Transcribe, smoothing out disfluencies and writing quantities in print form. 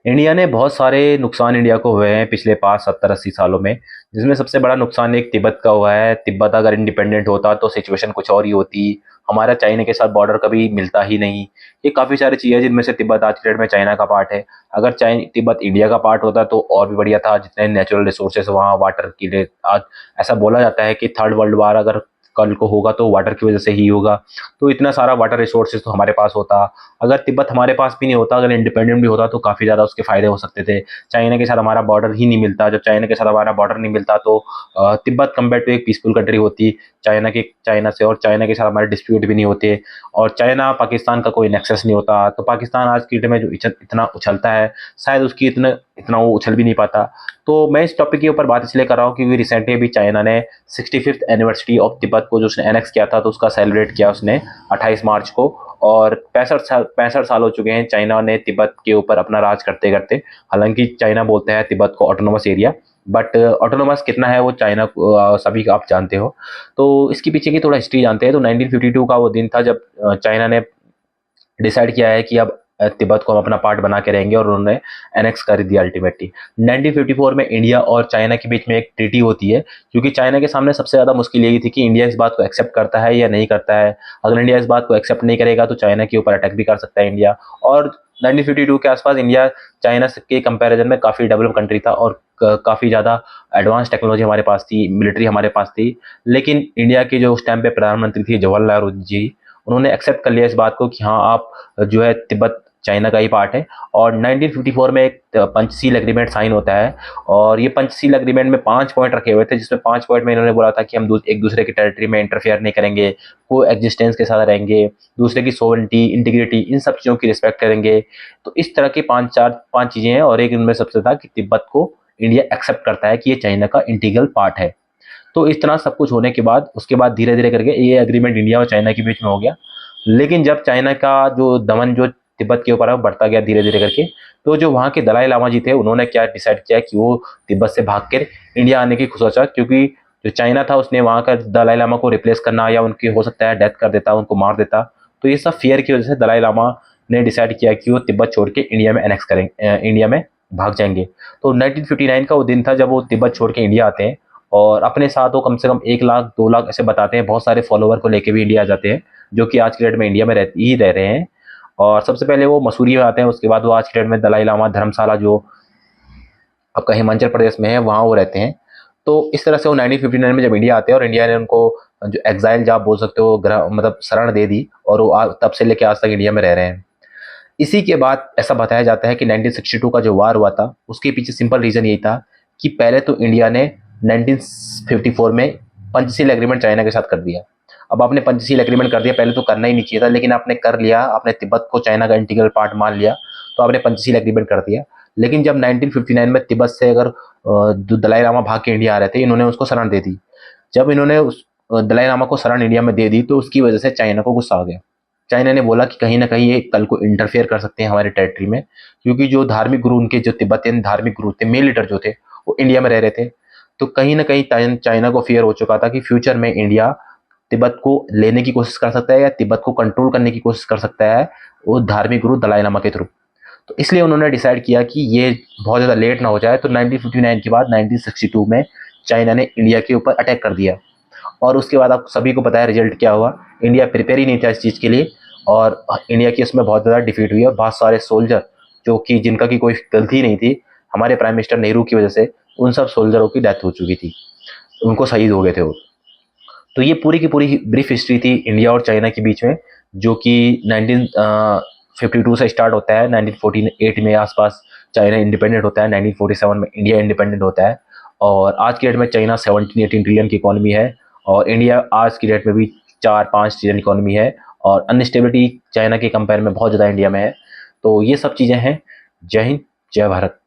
India ने बहुत सारे नुकसान इंडिया को हुए हैं पिछले 5 70 80 सालों में। जिसमें सबसे बड़ा नुकसान एक तिब्बत का हुआ है। तिब्बत अगर इंडिपेंडेंट होता तो सिचुएशन कुछ और ही होती। हमारा चाइना के साथ बॉर्डर कभी मिलता ही नहीं। ये काफ़ी सारी चीज़ें जिनमें से तिब्बत आज के डेट में चाइना का पार्ट है। अगर तिब्बत इंडिया का पार्ट होता तो और भी बढ़िया था। जितने नेचुरल रिसोर्सेज वहाँ वाटर के लिए आज ऐसा बोला जाता है कि थर्ड वर्ल्ड वार अगर कल को होगा तो वाटर की वजह से ही होगा। तो इतना सारा वाटर रिसोर्सेज तो हमारे पास होता। अगर तिब्बत हमारे पास भी नहीं होता, अगर इंडिपेंडेंट भी होता तो काफ़ी ज़्यादा उसके फ़ायदे हो सकते थे। चाइना के साथ हमारा बॉर्डर ही नहीं मिलता। जब चाइना के साथ हमारा बॉर्डर नहीं मिलता तो तिब्बत कंपेयर टू एक पीसफुल कंट्री होती चाइना से, और चाइना के साथ हमारे डिस्प्यूट भी नहीं होते। और चाइना पाकिस्तान का कोई नेक्सस नहीं होता। तो पाकिस्तान आज की डेट में जो इतना उछलता है, शायद उसकी इतना इतना वो उछल भी नहीं पाता। तो मैं इस टॉपिक के ऊपर बात इसलिए कर रहा हूँ क्योंकि रिसेंटली अभी चाइना ने 65th एनिवर्सरी ऑफ तिब्बत को जो उसने एनेक्स किया था तो उसका सेलिब्रेट किया उसने 28 मार्च को। और 65 साल हो चुके हैं चाइना ने तिब्बत के ऊपर अपना राज करते करते। हालांकि चाइना बोलते हैं तिब्बत को ऑटोनोमस एरिया, बट ऑटोनोमस कितना है वो चाइना सभी आप जानते हो। तो इसके पीछे की थोड़ा हिस्ट्री जानते हैं। तो 1952 का वो दिन था जब चाइना ने डिसाइड किया है कि अब तिब्बत को हम अपना पार्ट बना के रहेंगे, और उन्होंने एनेक्स कर दिया अल्टीमेटली। 1954 में इंडिया और चाइना के बीच में एक ट्रीटी होती है, क्योंकि चाइना के सामने सबसे ज़्यादा मुश्किल यही थी कि इंडिया इस बात को एक्सेप्ट करता है या नहीं करता है। अगर इंडिया इस बात को एक्सेप्ट नहीं करेगा तो चाइना के ऊपर अटैक भी कर सकता है इंडिया। और 1952 के आसपास इंडिया चाइना के कंपैरिजन में काफ़ी डेवलप कंट्री था, और काफ़ी ज़्यादा एडवांस टेक्नोलॉजी हमारे पास थी, मिलिट्री हमारे पास थी। लेकिन इंडिया के जो उस टाइम पे प्रधानमंत्री थी जवाहरलाल नेहरू जी, उन्होंने एक्सेप्ट कर लिया इस बात को कि हाँ आप जो है तिब्बत चाइना का ही पार्ट है। और 1954 में एक पंचशील एग्रीमेंट साइन होता है। और ये पंचशील एग्रीमेंट में 5 पॉइंट रखे हुए थे, जिसमें 5 पॉइंट में इन्होंने बोला था कि हम एक दूसरे की टेरिटरी में इंटरफेयर नहीं करेंगे, को एग्जिस्टेंस के साथ रहेंगे, दूसरे की सोवरेनिटी, इंटीग्रिटी, इन सब चीज़ों की रिस्पेक्ट करेंगे। तो इस तरह की पांच चीज़ें हैं, और एक इनमें सबसे था कि तिब्बत को इंडिया एक्सेप्ट करता है कि ये चाइना का इंटीग्रल पार्ट है। तो इस तरह सब कुछ होने के बाद उसके बाद धीरे धीरे करके ये एग्रीमेंट इंडिया और चाइना के बीच में हो गया। लेकिन जब चाइना का जो दमन जो तिब्बत के ऊपर है वो बढ़ता गया धीरे धीरे करके, तो जो वहाँ के दलाई लामा जी थे उन्होंने क्या डिसाइड किया कि वो तिब्बत से भाग कर इंडिया आने की सोचा। क्योंकि जो चाइना था उसने वहाँ का दलाई लामा को रिप्लेस करना या उनकी हो सकता है डेथ कर देता, उनको मार देता। तो ये सब फियर की वजह से दलाई लामा ने डिसाइड किया कि वो तिब्बत छोड़ के इंडिया में एनेक्स करेंगे, इंडिया में भाग जाएंगे। तो 1959 का वो दिन था जब वो तिब्बत छोड़ के इंडिया आते हैं, और अपने साथ वो कम से कम 1 लाख 2 लाख ऐसे बताते हैं, बहुत सारे फॉलोवर को लेके भी इंडिया आ जाते हैं, जो कि आज की डेट में इंडिया में रह रहे हैं। और सबसे पहले वो मसूरी में आते हैं, उसके बाद वो आज की डेट में दलाई लामा धर्मशाला जो आपका हिमाचल प्रदेश में है वहाँ वो रहते हैं। तो इस तरह से वो 1959 में जब इंडिया आते हैं, और इंडिया ने उनको जो एग्जाइल जॉब बोल सकते हो मतलब शरण दे दी, और वो तब से लेके आज तक इंडिया में रह रहे हैं। इसी के बाद ऐसा बताया जाता है कि 1962 का जो वार हुआ था उसके पीछे सिंपल रीजन यही था कि पहले तो इंडिया ने 1954 में पंचशील एग्रीमेंट चाइना के साथ कर दिया। अब आपने पंचशील एग्रीमेंट कर दिया, पहले तो करना ही नहीं चाहिए था, लेकिन आपने कर लिया, आपने तिब्बत को चाइना का इंटीग्रल पार्ट मान लिया, तो आपने पंचशील एग्रीमेंट कर दिया। लेकिन जब 1959 में तिब्बत से अगर जो दलाई लामा भाग के इंडिया आ रहे थे, इन्होंने उसको शरण दे दी। जब इन्होंने उस दलाई लामा को शरण इंडिया में दे दी तो उसकी वजह से चाइना को गुस्सा आ गया। चाइना ने बोला कि कहीं ना कहीं ये कल को इंटरफेयर कर सकते हैं हमारे टेरिटरी में, क्योंकि जो धार्मिक गुरु उनके जो तिब्बतियन धार्मिक गुरु थे, मेन लीडर जो थे, वो इंडिया में रह रहे थे। तो कहीं ना कहीं चाइना को फियर हो चुका था कि फ्यूचर में इंडिया तिब्बत को लेने की कोशिश कर सकता है या तिब्बत को कंट्रोल करने की कोशिश कर सकता है वो धार्मिक गुरु दलाई लामा के थ्रू। तो इसलिए उन्होंने डिसाइड किया कि ये बहुत ज़्यादा लेट ना हो जाए। तो 1959 के बाद 1962 में चाइना ने इंडिया के ऊपर अटैक कर दिया, और उसके बाद आप सभी को पता है रिजल्ट क्या हुआ। इंडिया प्रिपेयर ही नहीं था इस चीज़ के लिए, और इंडिया की उसमें बहुत ज़्यादा डिफीट हुई, और बहुत सारे सोल्जर जो कि जिनका की कोई गलती नहीं थी, हमारे प्राइम मिनिस्टर नेहरू की वजह से उन सब सोल्जरों की डेथ हो चुकी थी, उनको शहीद हो गए थे वो। तो ये पूरी की पूरी ब्रीफ हिस्ट्री थी इंडिया और चाइना के बीच में, जो कि 1952 से स्टार्ट होता है। 1948 में आसपास चाइना इंडिपेंडेंट होता है, 1947 में इंडिया इंडिपेंडेंट होता है। और आज की डेट में चाइना 17-18 ट्रिलियन की इकोनॉमी है, और इंडिया आज की डेट में भी 4-5 ट्रिलियन इकोनॉमी है। और अनस्टेबिलिटी चाइना के कंपेयर में बहुत ज़्यादा इंडिया में है। तो ये सब चीज़ें हैं। जय हिंद, जय भारत।